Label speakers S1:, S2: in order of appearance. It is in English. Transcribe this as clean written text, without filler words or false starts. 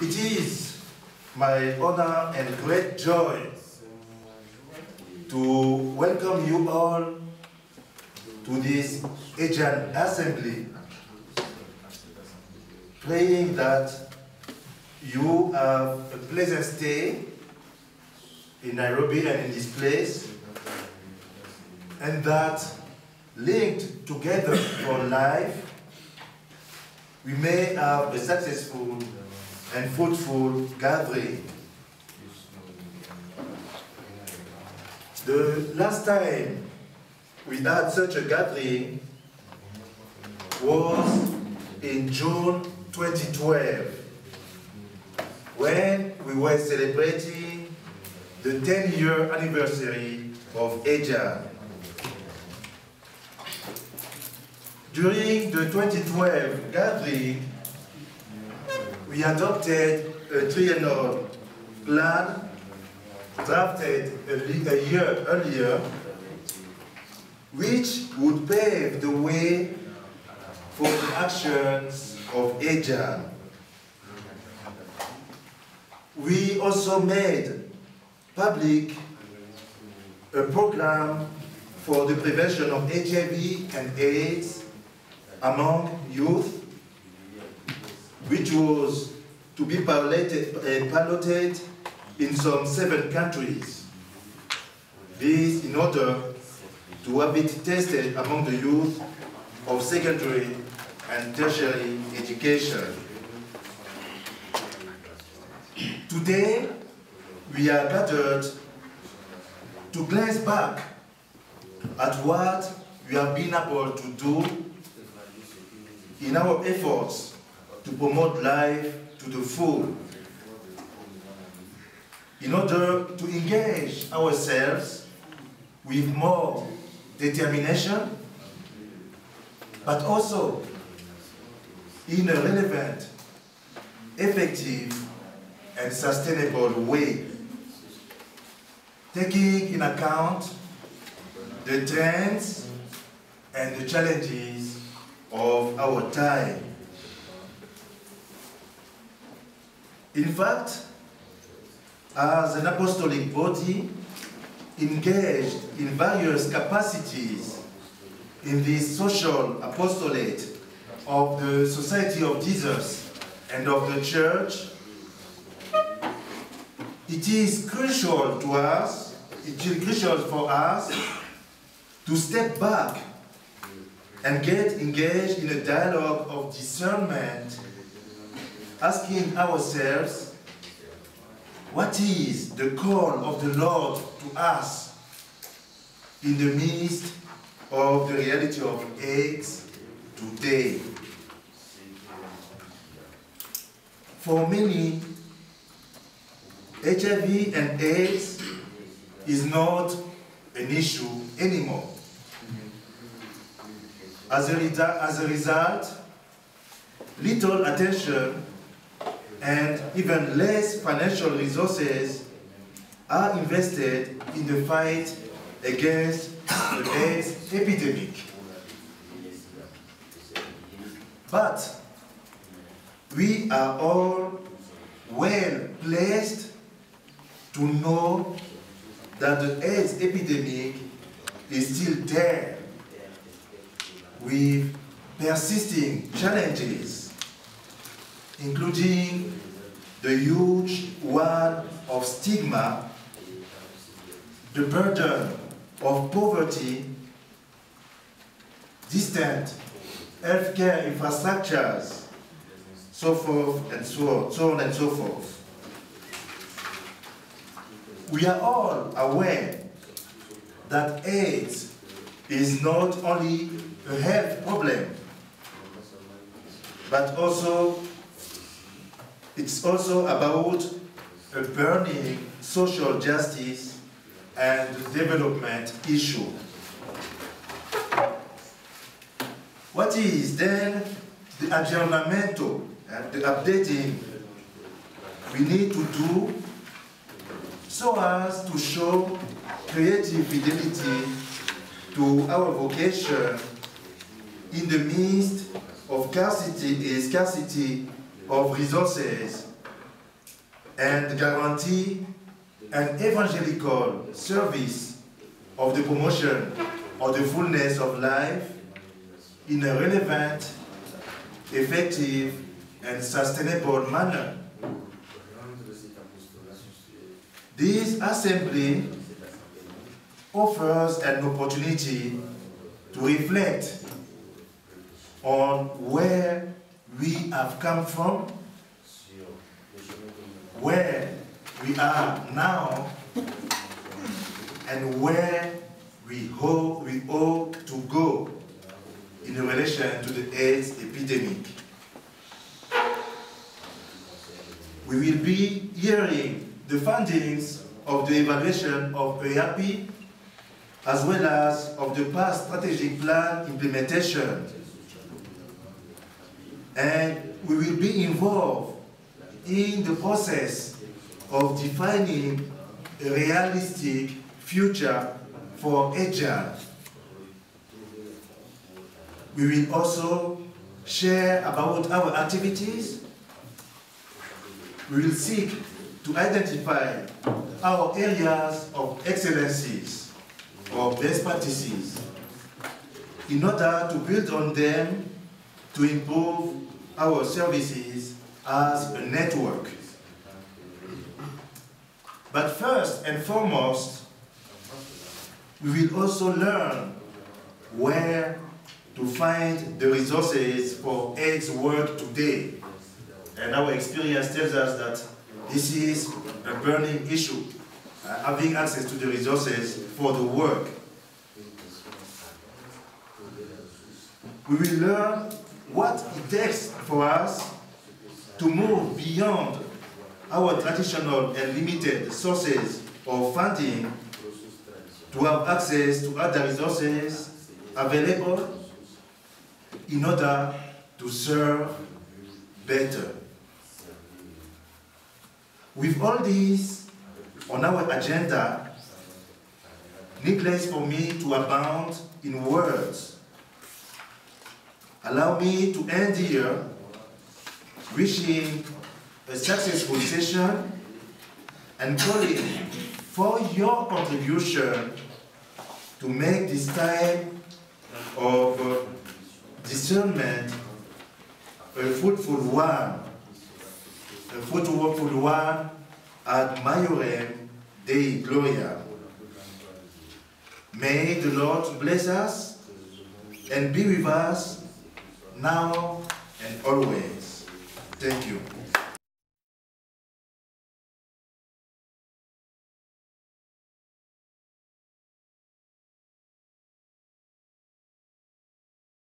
S1: It is my honor and great joy to welcome you all to this AJAN assembly, praying that you have a pleasant stay in Nairobi and in this place, and that linked together for life, we may have a successful and fruitful gathering. The last time we had such a gathering was in June 2012, when we were celebrating the 10-year anniversary of AJAN. During the 2012 gathering, we adopted a triennial plan drafted a year earlier, which would pave the way for the actions of AJAN. We also made public a program for the prevention of HIV and AIDS among youth, which was to be piloted in some 7 countries. This in order to have it tested among the youth of secondary and tertiary education. Today, we are gathered to glance back at what we have been able to do in our efforts to promote life to the full, in order to engage ourselves with more determination, but also in a relevant, effective, and sustainable way, taking in account the trends and the challenges of our time. In fact, as an apostolic body engaged in various capacities in this social apostolate of the Society of Jesus and of the Church, it is crucial to us, it is crucial for us to step back and get engaged in a dialogue of discernment, asking ourselves, what is the call of the Lord to us in the midst of the reality of AIDS today? For many, HIV and AIDS is not an issue anymore. As a result, little attention and even less financial resources are invested in the fight against the AIDS epidemic. But we are all well placed to know that the AIDS epidemic is still there, with persisting challenges, including the huge one of stigma, the burden of poverty, distant healthcare infrastructures, so forth and so on and so forth. We are all aware that AIDS is not only a health problem, but also it's also about a burning social justice and development issue. What is then the aggiornamento, the updating we need to do so as to show creative fidelity to our vocation in the midst of scarcity of resources and guarantee an evangelical service of the promotion of the fullness of life in a relevant, effective, and sustainable manner. This assembly offers an opportunity to reflect on where we have come from, where we are now, and where we ought to go in relation to the AIDS epidemic. We will be hearing the findings of the evaluation of EAP as well as of the past strategic plan implementation. And we will be involved in the process of defining a realistic future for AJAN. We will also share about our activities. We will seek to identify our areas of excellencies or best practices in order to build on them to improve our services as a network. But first and foremost, we will also learn where to find the resources for AIDS work today. And our experience tells us that this is a burning issue, having access to the resources for the work. We will learn what it takes for us to move beyond our traditional and limited sources of funding to have access to other resources available in order to serve better. With all this on our agenda, needless for me to abound in words. Allow me to end here wishing a successful session and calling for your contribution to make this time of discernment a fruitful one. A fruitful one ad maiorem Dei Gloria. May the Lord bless us and be with us now and always. Thank you.